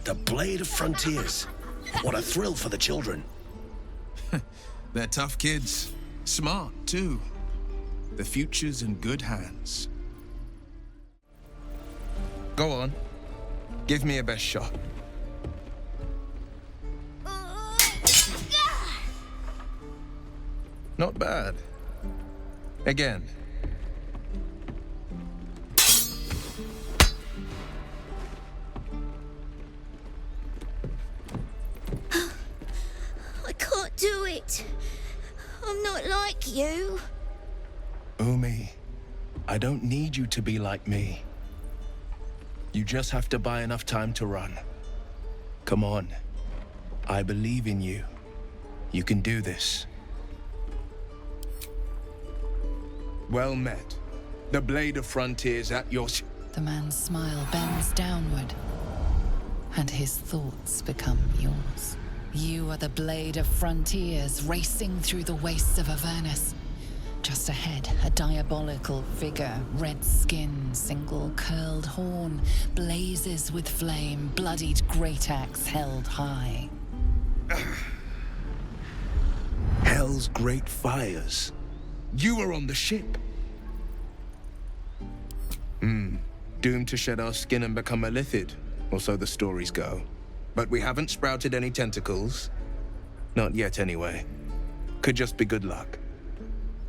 The Blade of Frontiers. What a thrill for the children. They're tough kids. Smart, too. The future's in good hands. Go on. Give me your best shot. Not bad. Again. I can't do it. I'm not like you. Umi, I don't need you to be like me. You just have to buy enough time to run. Come on. I believe in you. You can do this. Well met. The Blade of Frontiers at your... The man's smile bends downward, and his thoughts become yours. You are the Blade of Frontiers, racing through the wastes of Avernus. Just ahead, a diabolical figure, red skin, single curled horn, blazes with flame, bloodied great axe held high. Hell's great fires. You were on the ship. Doomed to shed our skin and become a lithid, or so the stories go. But we haven't sprouted any tentacles. Not yet, anyway. Could just be good luck.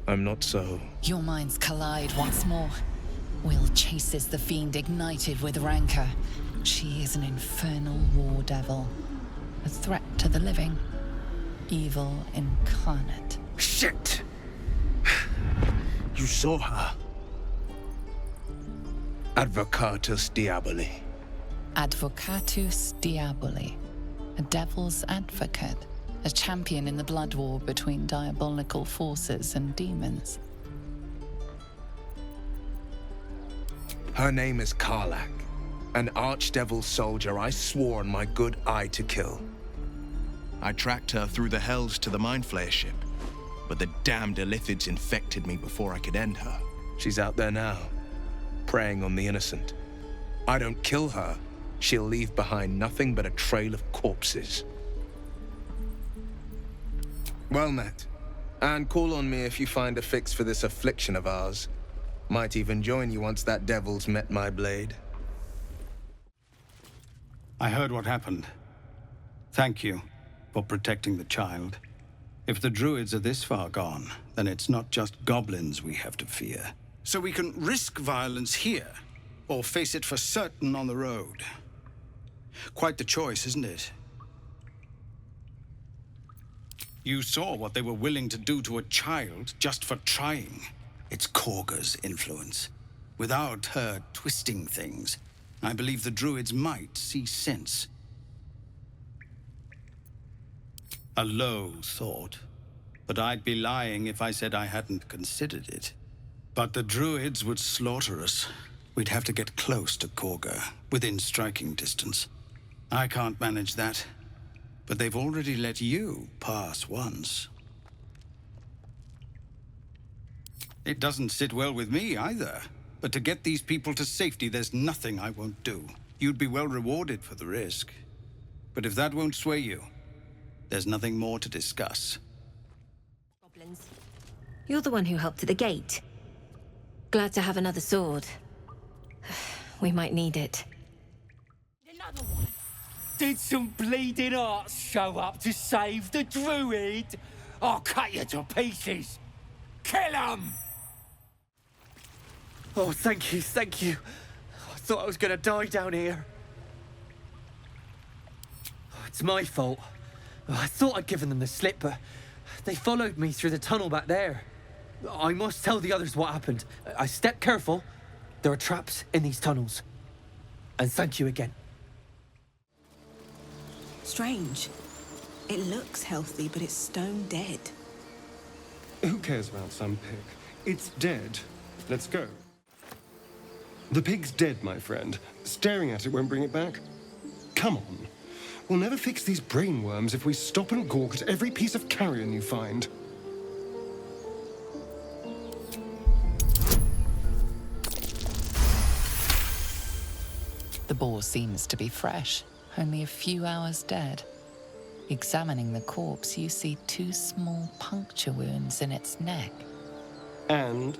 I'm not so... Your minds collide once more. Will chases the fiend ignited with rancor. She is an infernal war devil. A threat to the living. Evil incarnate. Shit! You saw her. Advocatus Diaboli. Advocatus Diaboli. A devil's advocate. A champion in the blood war between diabolical forces and demons. Her name is Karlach, an archdevil soldier I swore on my good eye to kill. I tracked her through the hells to the Mind Flayer ship, but the damned Illithids infected me before I could end her. She's out there now, preying on the innocent. I don't kill her, she'll leave behind nothing but a trail of corpses. Well met. And call on me if you find a fix for this affliction of ours. Might even join you once that devil's met my blade. I heard what happened. Thank you for protecting the child. If the druids are this far gone, then it's not just goblins we have to fear. So we can risk violence here, or face it for certain on the road. Quite the choice, isn't it? You saw what they were willing to do to a child just for trying. It's Korga's influence. Without her twisting things, I believe the druids might see sense. A low thought, but I'd be lying if I said I hadn't considered it. But the druids would slaughter us. We'd have to get close to Korga, within striking distance. I can't manage that. But they've already let you pass once. It doesn't sit well with me either. But to get these people to safety, there's nothing I won't do. You'd be well rewarded for the risk. But if that won't sway you, there's nothing more to discuss. Goblins. You're the one who helped at the gate. Glad to have another sword. We might need it. Another one. Did some bleeding arts show up to save the druid? I'll cut you to pieces. Kill 'em! Oh, thank you, thank you. I thought I was gonna die down here. Oh, it's my fault. I thought I'd given them the slip, but they followed me through the tunnel back there. I must tell the others what happened. I stepped careful. There are traps in these tunnels. And thank you again. Strange. It looks healthy, but it's stone dead. Who cares about some pig? It's dead. Let's go. The pig's dead, my friend. Staring at it won't bring it back. Come on. We'll never fix these brain worms if we stop and gawk at every piece of carrion you find. The boar seems to be fresh. only a few hours dead. Examining the corpse, you see 2 small puncture wounds in its neck. And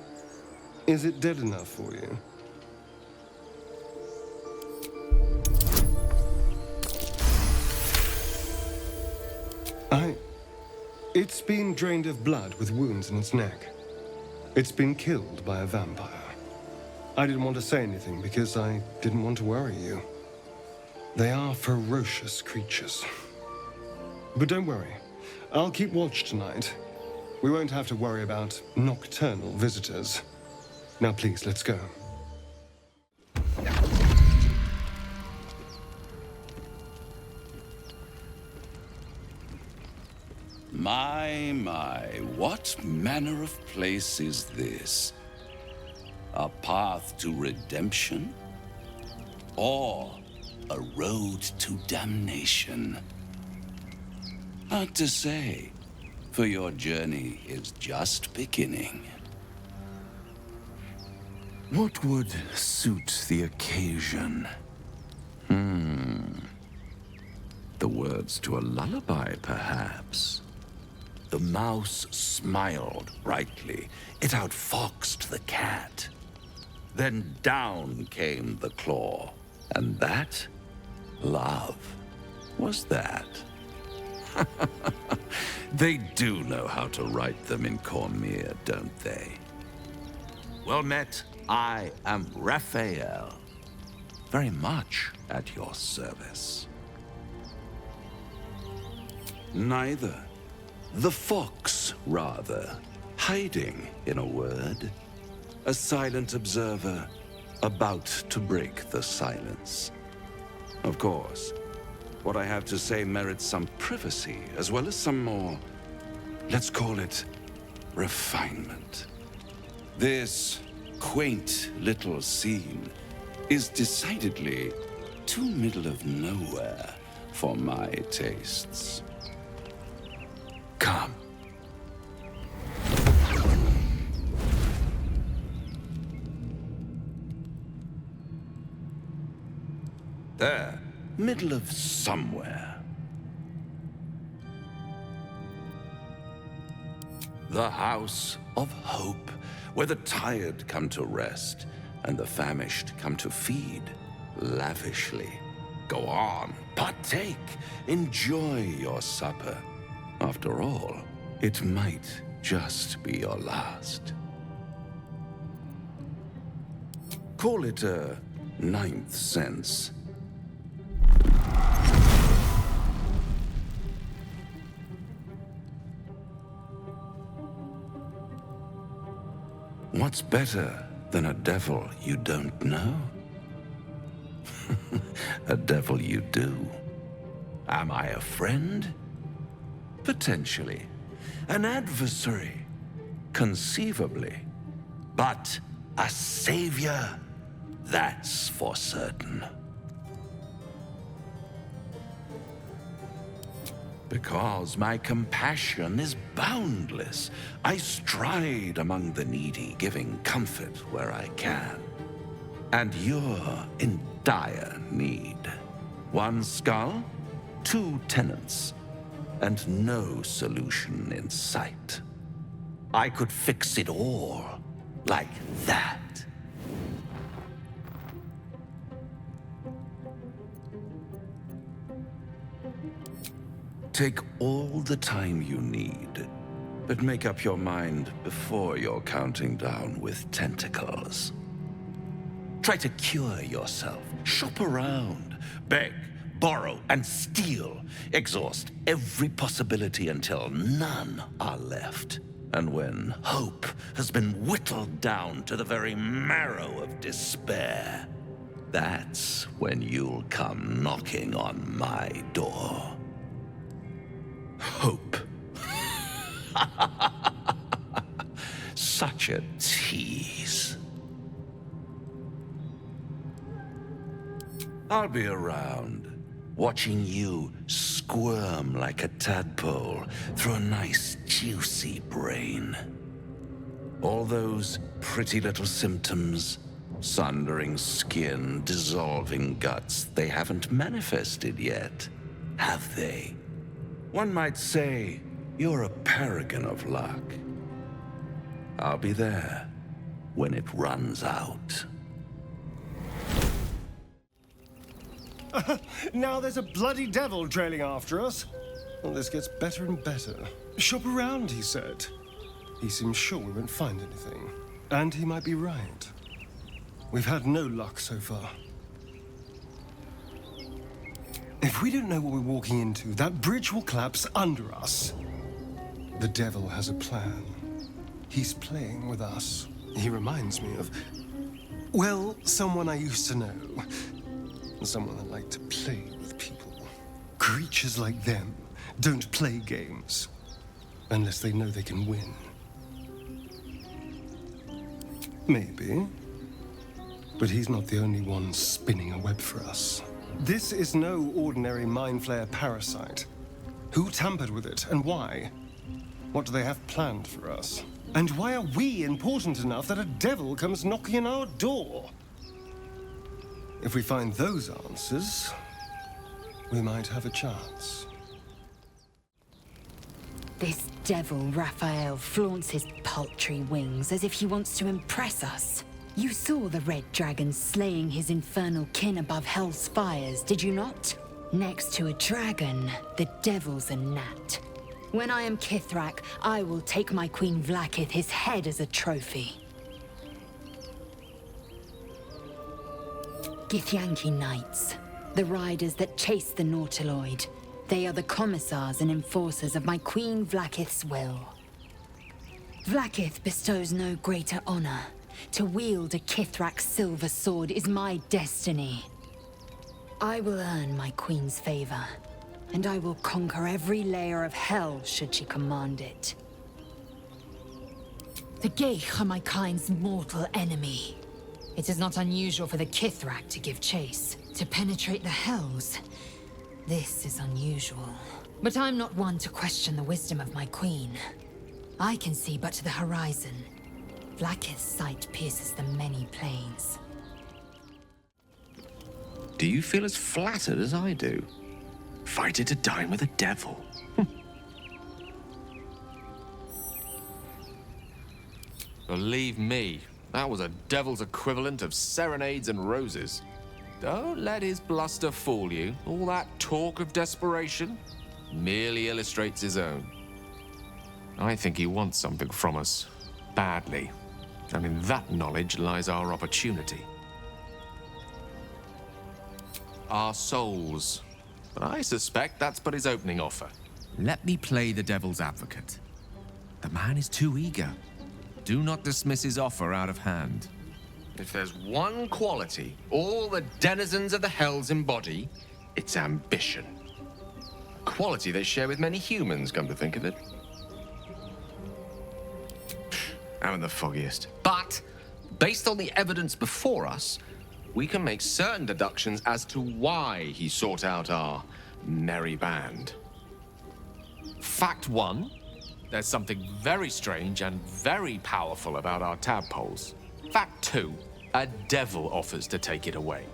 is it dead enough for you? It's been drained of blood with wounds in its neck. It's been killed by a vampire. I didn't want to say anything because I didn't want to worry you. They are ferocious creatures. But don't worry, I'll keep watch tonight. We won't have to worry about nocturnal visitors. Now please, let's go. My, what manner of place is this? A path to redemption? Or a road to damnation? Hard to say, for your journey is just beginning. What would suit the occasion? The words to a lullaby, perhaps. The mouse smiled brightly. It outfoxed the cat. Then down came the claw. And that, love, was that. They do know how to write them in Cormier, don't they? Well met, I am Raphael. Very much at your service. Neither. The fox, rather. Hiding, in a word. A silent observer, about to break the silence. Of course, what I have to say merits some privacy, as well as some more, let's call it, refinement. This quaint little scene is decidedly too middle of nowhere for my tastes. Come. There, middle of somewhere. The House of Hope, where the tired come to rest and the famished come to feed lavishly. Go on, partake, enjoy your supper. After all, it might just be your last. Call it a 9th sense. What's better than a devil you don't know? A devil you do. Am I a friend? Potentially. An adversary? Conceivably. But a savior? That's for certain. Because my compassion is boundless. I stride among the needy, giving comfort where I can. And you're in dire need. 1 skull, 2 tenants, and no solution in sight. I could fix it all, like that. Take all the time you need, but make up your mind before you're counting down with tentacles. Try to cure yourself, shop around, beg, borrow, and steal. Exhaust every possibility until none are left. And when hope has been whittled down to the very marrow of despair, that's when you'll come knocking on my door. Hope. Such a tease. I'll be around, watching you squirm like a tadpole through a nice, juicy brain. All those pretty little symptoms, Sundering skin, dissolving guts, they haven't manifested yet, have they? One might say you're a paragon of luck. I'll be there when it runs out. Now there's a bloody devil trailing after us. Well, this gets better and better. Shop around, he said. He seems sure we won't find anything. And he might be right. We've had no luck so far. If we don't know what we're walking into, that bridge will collapse under us. The devil has a plan. He's playing with us. He reminds me of, well, someone I used to know. Someone that liked to play with people. Creatures like them don't play games unless they know they can win. Maybe. But he's not the only one spinning a web for us. This is no ordinary Mind Flayer parasite. Who tampered with it and why? What do they have planned for us? And why are we important enough that a devil comes knocking on our door? If we find those answers, we might have a chance. This devil, Raphael, flaunts his paltry wings as if he wants to impress us. You saw the red dragon slaying his infernal kin above hell's fires, did you not? Next to a dragon, the devil's a gnat. When I am Kithrak, I will take my Queen Vlaakith his head as a trophy. Githyanki Knights, the riders that chase the Nautiloid. They are the commissars and enforcers of my Queen Vlaakith's will. Vlaakith bestows no greater honor. To wield a Kithrak's silver sword is my destiny. I will earn my Queen's favor, and I will conquer every layer of hell should she command it. The Geich are my kind's mortal enemy. It is not unusual for the Kithrak to give chase, to penetrate the hells. This is unusual. But I'm not one to question the wisdom of my queen. I can see but to the horizon. Vlaakith's sight pierces the many planes. Do you feel as flattered as I do? Fighting to dine with a devil. Believe me, that was a devil's equivalent of serenades and roses. Don't let his bluster fool you. All that talk of desperation merely illustrates his own. I think he wants something from us, badly. And in that knowledge lies our opportunity. Our souls. But I suspect that's but his opening offer. Let me play the devil's advocate. The man is too eager. Do not dismiss his offer out of hand. If there's one quality all the denizens of the hells embody, it's ambition. A quality they share with many humans, come to think of it. I'm the foggiest. But, based on the evidence before us, we can make certain deductions as to why he sought out our merry band. Fact one, there's something very strange and very powerful about our tadpoles. Fact two, a devil offers to take it away.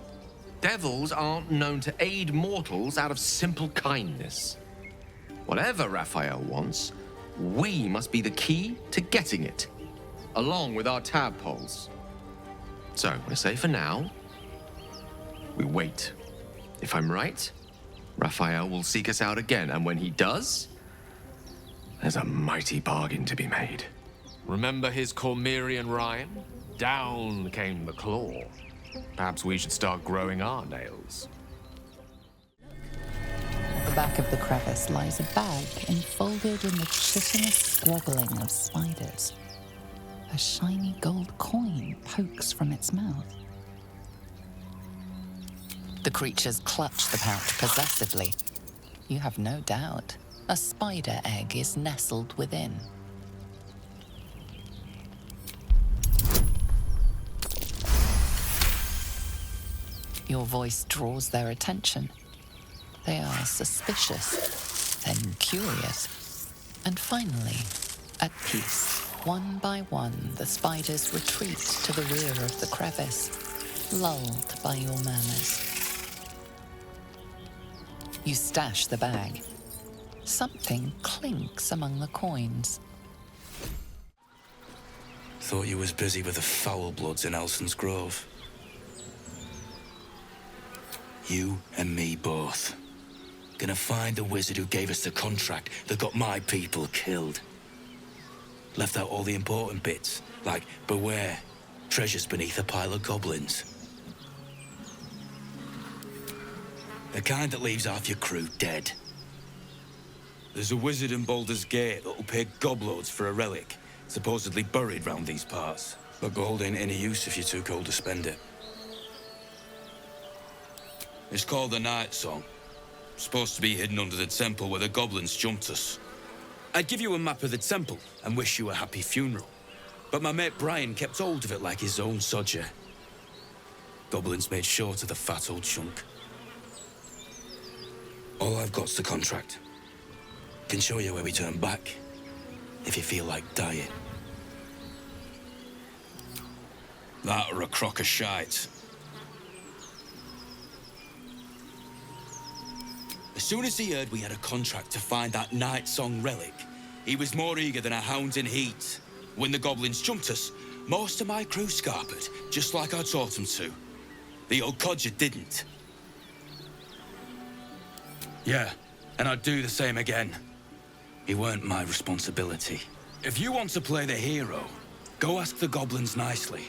Devils aren't known to aid mortals out of simple kindness. Whatever Raphael wants, we must be the key to getting it, along with our tadpoles. So, I say for now, we wait. If I'm right, Raphael will seek us out again, and when he does, there's a mighty bargain to be made. Remember his Cormyrean rhyme? Down came the claw. Perhaps we should start growing our nails. At the back of the crevice lies a bag enfolded in the chitinous squabbling of spiders. A shiny gold coin pokes from its mouth. The creatures clutch the pouch possessively. You have no doubt. A spider egg is nestled within. Your voice draws their attention. They are suspicious, then curious, and finally, at peace. One by one, the spiders retreat to the rear of the crevice, lulled by your murmurs. You stash the bag. Something clinks among the coins. Thought you was busy with the foul bloods in Elson's Grove. You and me both. Gonna find the wizard who gave us the contract that got my people killed. Left out all the important bits, like beware, treasures beneath a pile of goblins. The kind that leaves half your crew dead. There's a wizard in Baldur's Gate that'll pay gobloads for a relic, supposedly buried round these parts. But gold ain't any use if you're too cold to spend it. It's called the Night Song. Supposed to be hidden under the temple where the goblins jumped us. I'd give you a map of the temple and wish you a happy funeral. But my mate Brian kept hold of it like his own sodger. Goblins made short of the fat old chunk. All I've got's the contract. Can show you where we turn back, if you feel like dying. That or a crock of shite. As soon as he heard we had a contract to find that Night Song relic, he was more eager than a hound in heat. When the goblins jumped us, most of my crew scarpered, just like I taught them to. The old codger didn't. Yeah, and I'd do the same again. He weren't my responsibility. If you want to play the hero, go ask the goblins nicely,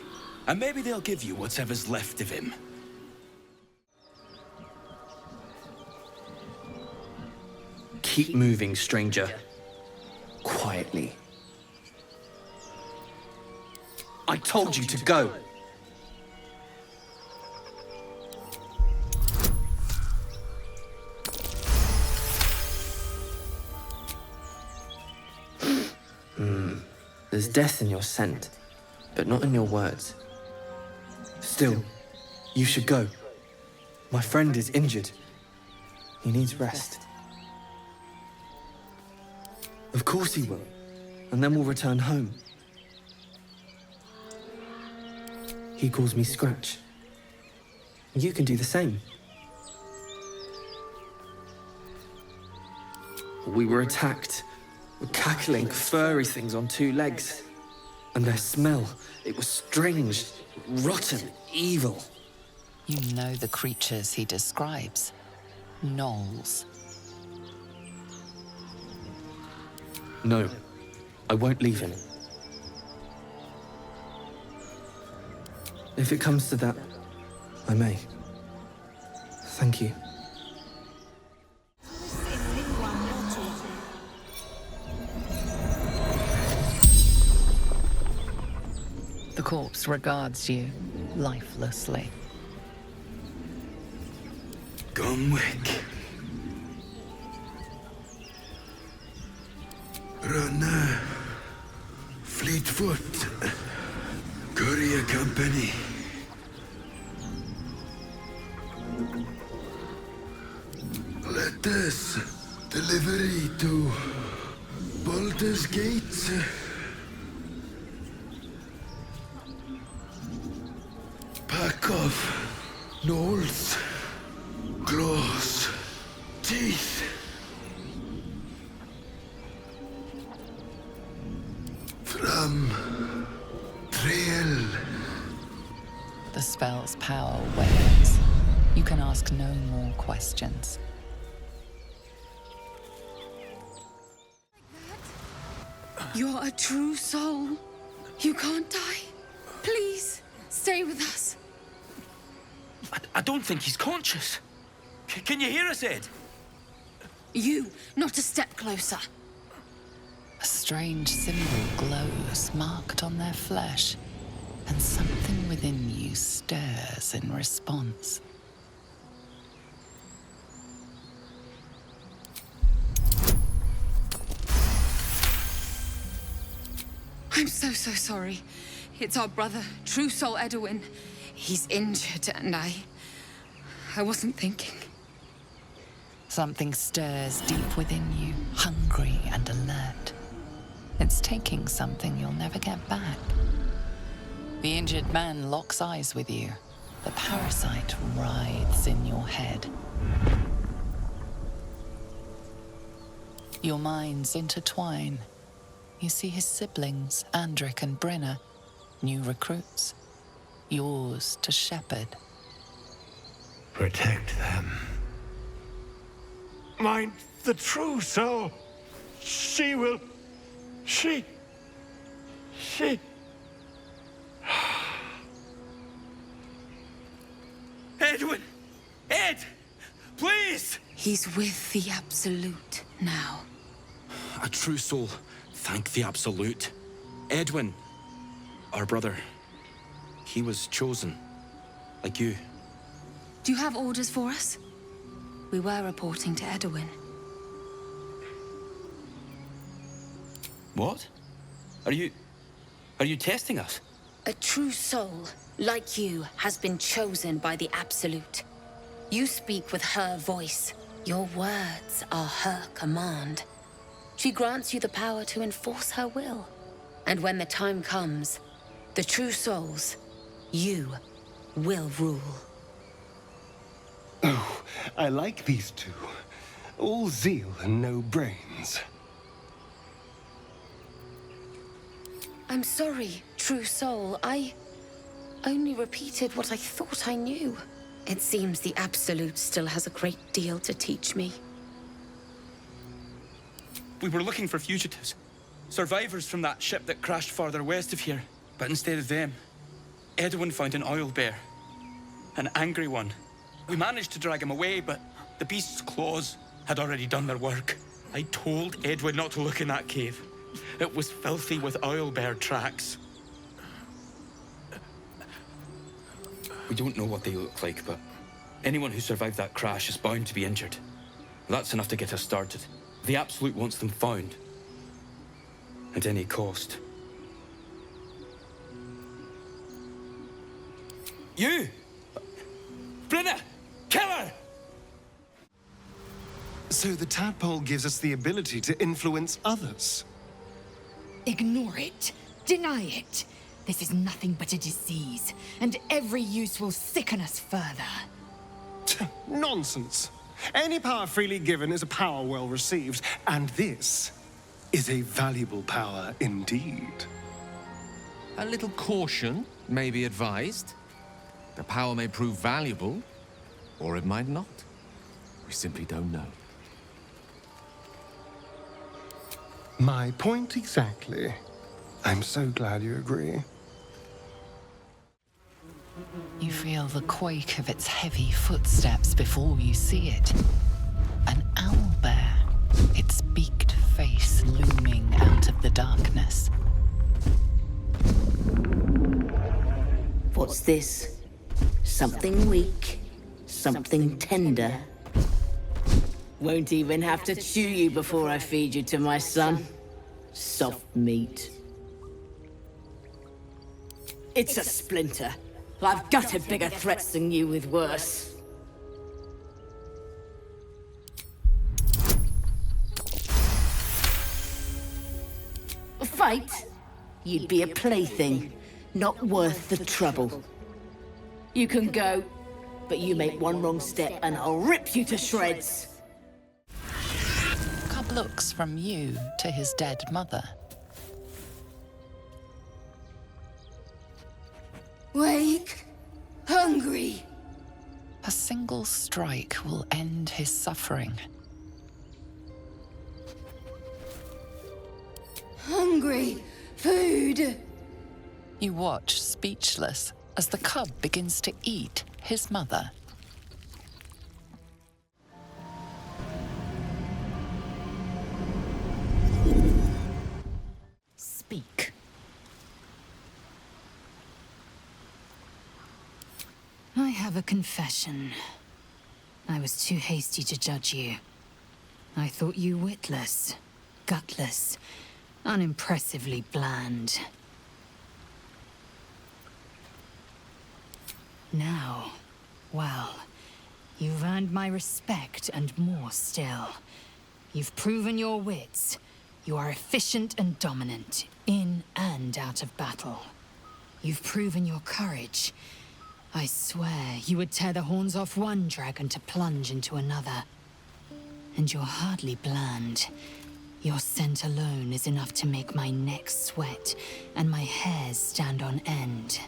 and maybe they'll give you whatever's left of him. Keep moving, stranger. Quietly. I told you to go. There's death in your scent, but not in your words. Still, you should go. My friend is injured. He needs rest. Of course he will. And then we'll return home. He calls me Scratch. You can do the same. We were attacked. Cackling, furry things on two legs. And their smell, it was strange, rotten, evil. You know the creatures he describes. Gnolls. No, I won't leave him. If it comes to that, I may. Thank you. The corpse regards you lifelessly. Gunwick. Runner. Fleetfoot. Courier Company. Letters. Delivery to Baldur's Gate. Pack of gnolls. Claws. Teeth. From Trail. The spell's power wanes. You can ask no more questions. You're a true soul. You can't die. Please, stay with us. I don't think he's conscious. Can you hear us, Ed? You, not a step closer. A strange symbol glows, marked on their flesh, and something within you stirs in response. I'm so sorry. It's our brother, True Soul Edwin. He's injured, and I wasn't thinking. Something stirs deep within you, hungry and alert. It's taking something you'll never get back. The injured man locks eyes with you. The parasite writhes in your head. Your minds intertwine. You see his siblings, Andric and Brenna, new recruits, yours to shepherd. Protect them. Mind the true soul. She will... She... Edwin! Ed! Please! He's with the Absolute now. A true soul. Thank the Absolute. Edwin, our brother, he was chosen, like you. Do you have orders for us? We were reporting to Edwin. What? Are you testing us? A true soul, like you, has been chosen by the Absolute. You speak with her voice. Your words are her command. She grants you the power to enforce her will. And when the time comes, the true souls, you, will rule. Oh, I like these two. All zeal and no brains. I'm sorry, true soul. I only repeated what I thought I knew. It seems the Absolute still has a great deal to teach me. We were looking for fugitives. Survivors from that ship that crashed farther west of here. But instead of them, Edwin found an oil bear. An angry one. We managed to drag him away, but the beast's claws had already done their work. I told Edwin not to look in that cave. It was filthy with oil bear tracks. We don't know what they look like, but anyone who survived that crash is bound to be injured. That's enough to get us started. The Absolute wants them found. At any cost. You! Brenna! Kill her! So the tadpole gives us the ability to influence others. Ignore it. Deny it. This is nothing but a disease, and every use will sicken us further. Nonsense. Any power freely given is a power well received, and this is a valuable power indeed. A little caution may be advised. The power may prove valuable, or it might not. We simply don't know. My point exactly. I'm so glad you agree. You feel the quake of its heavy footsteps before you see it. An owlbear, its beaked face looming out of the darkness. What's this? Something weak, something tender. Won't even have to chew you before I feed you to my son. Soft meat. It's a splinter. I've gutted bigger threats than you with worse. A fight? You'd be a plaything, not worth the trouble. You can go, but you make one wrong step and I'll rip you to shreds. Cub looks from you to his dead mother. Wake. Hungry. A single strike will end his suffering. Hungry. Food. You watch, speechless, as the cub begins to eat his mother. Speak. I have a confession. I was too hasty to judge you. I thought you witless, gutless, unimpressively bland. Now, well, you've earned my respect and more still. You've proven your wits, You are efficient and dominant, in and out of battle. You've proven your courage. I swear you would tear the horns off one dragon to plunge into another. And you're hardly bland. Your scent alone is enough to make my neck sweat and my hairs stand on end.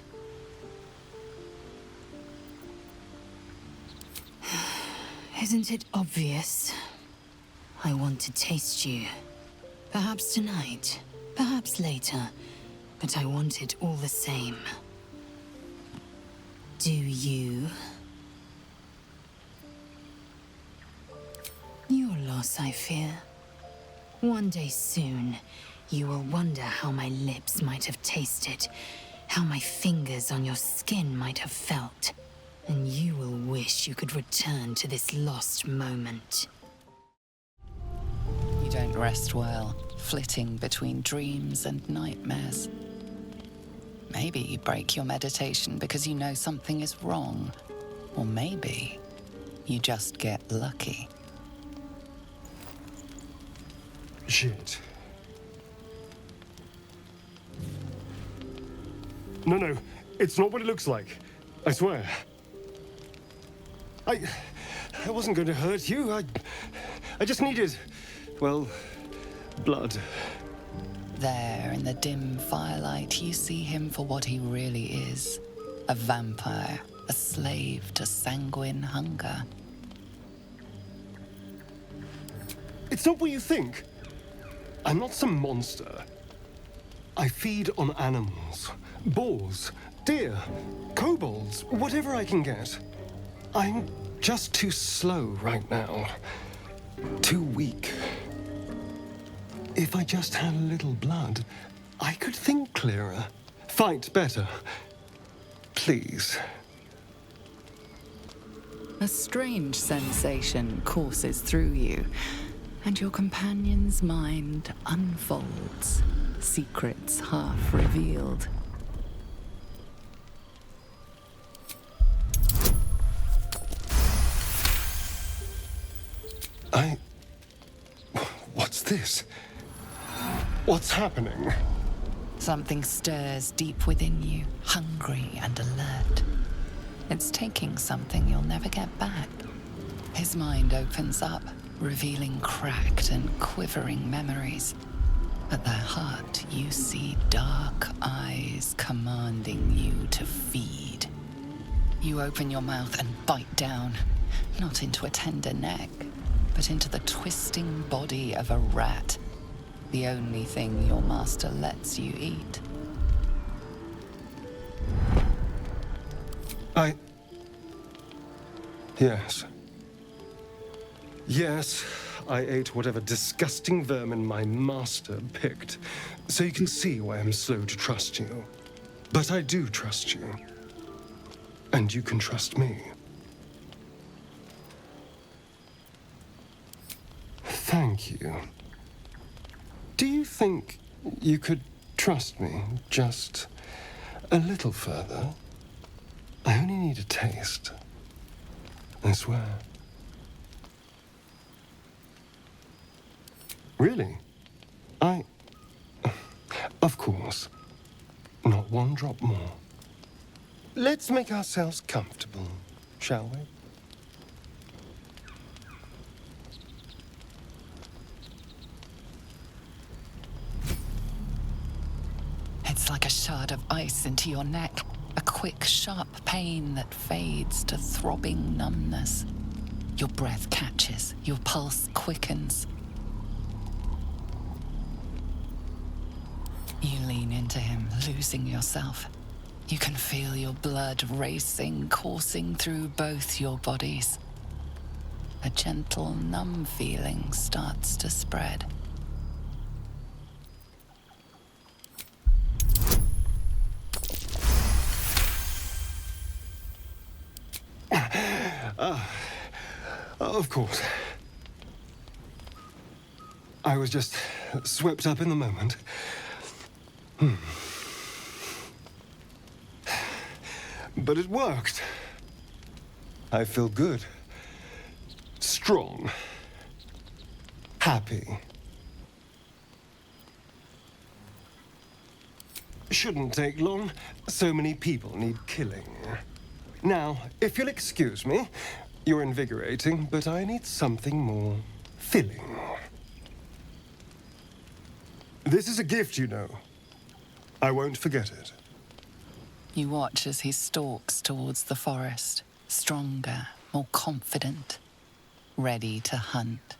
Isn't it obvious? I want to taste you. Perhaps tonight, perhaps later, but I want it all the same. Do you? Your loss, I fear. One day soon, you will wonder how my lips might have tasted, how my fingers on your skin might have felt, and you will wish you could return to this lost moment. You don't rest well, flitting between dreams and nightmares. Maybe you break your meditation because you know something is wrong. Or maybe you just get lucky. Shit. No, it's not what it looks like. I swear. I wasn't going to hurt you. I just needed, well, blood. There, in the dim firelight, you see him for what he really is. A vampire, a slave to sanguine hunger. It's not what you think. I'm not some monster. I feed on animals. Boars, deer, kobolds, whatever I can get. I'm just too slow right now. Too weak. If I just had a little blood, I could think clearer, fight better. Please. A strange sensation courses through you, and your companion's mind unfolds, secrets half revealed. What's this? What's happening? Something stirs deep within you, hungry and alert. It's taking something you'll never get back. His mind opens up, revealing cracked and quivering memories. At their heart, you see dark eyes commanding you to feed. You open your mouth and bite down, not into a tender neck, but into the twisting body of a rat, the only thing your master lets you eat. Yes, I ate whatever disgusting vermin my master picked, so you can see why I'm slow to trust you. But I do trust you. And you can trust me. Thank you. Do you think you could trust me just a little further? I only need a taste. I swear. Really? Of course. Not one drop more. Let's make ourselves comfortable, shall we? It's like a shard of ice into your neck, a quick, sharp pain that fades to throbbing numbness. Your breath catches, your pulse quickens. You lean into him, losing yourself. You can feel your blood racing, coursing through both your bodies. A gentle, numb feeling starts to spread. Of course. I was just swept up in the moment. But it worked. I feel good. Strong. Happy. Shouldn't take long. So many people need killing. Now, if you'll excuse me, you're invigorating, but I need something more filling. This is a gift, you know. I won't forget it. You watch as he stalks towards the forest, stronger, more confident, ready to hunt.